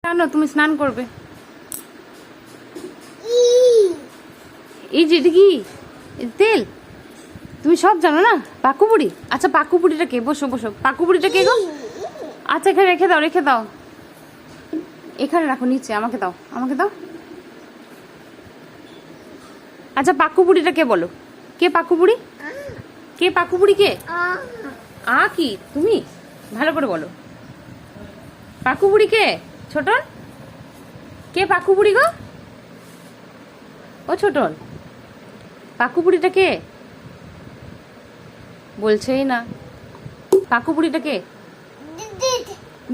জানো তুমি স্নান করবে? এই যে এটা কি তেল? তুমি সব জানো না? পাকু বুড়ি? আচ্ছা পাকু বুড়িটা কে? বসো বসো। পাকু বুড়িটা কে গো? আচ্ছা এখানে রেখে দাও, রেখে দাও। এখানে রাখো, নিচে। আমাকে দাও, আমাকে দাও। আচ্ছা পাকু বুড়িটা কে বলো? কে পাকু বুড়ি? কে পাকু বুড়ি? কে কি তুমি? ভালো করে বলো। পাকু বুড়ি কে? ছোটন কে? পাকু বুড়ি গো? ও ছোটন, পাকু বুড়িটা কে? বলছেই না। পাকু বুড়িটা কে?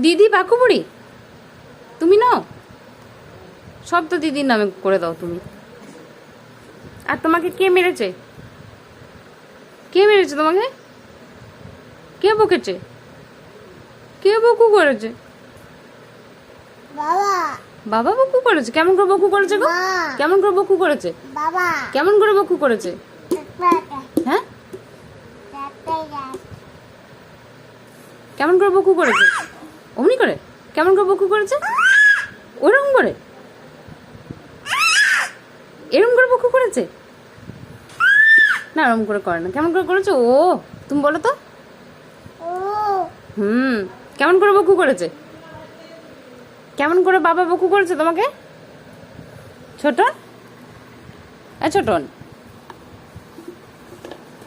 দিদি পাকু বুড়ি? তুমি নাও সব, তো দিদির নামে করে দাও তুমি। আর তোমাকে কে মেরেছে? কে মেরেছে তোমাকে? কে বকেছে? কে বকু করেছে? বাবা বকু করেছে? কেমন করে বকু করেছে গো? কেমন করে বকু করেছে? কেমন করে বকু করেছে? হ্যাঁ, কেমন করে বকু করেছে? অমনি করে? কেমন করে বকু করেছে? ওরকম করে? এরকম করে বকু করেছে? না ওরকম করে করে না। কেমন করে করেছে? ও তুমি বলো তো। কেমন করে বকু করেছে? কেমন করে বাবা বকু করেছে তোমাকে? ছোটন, ছোটন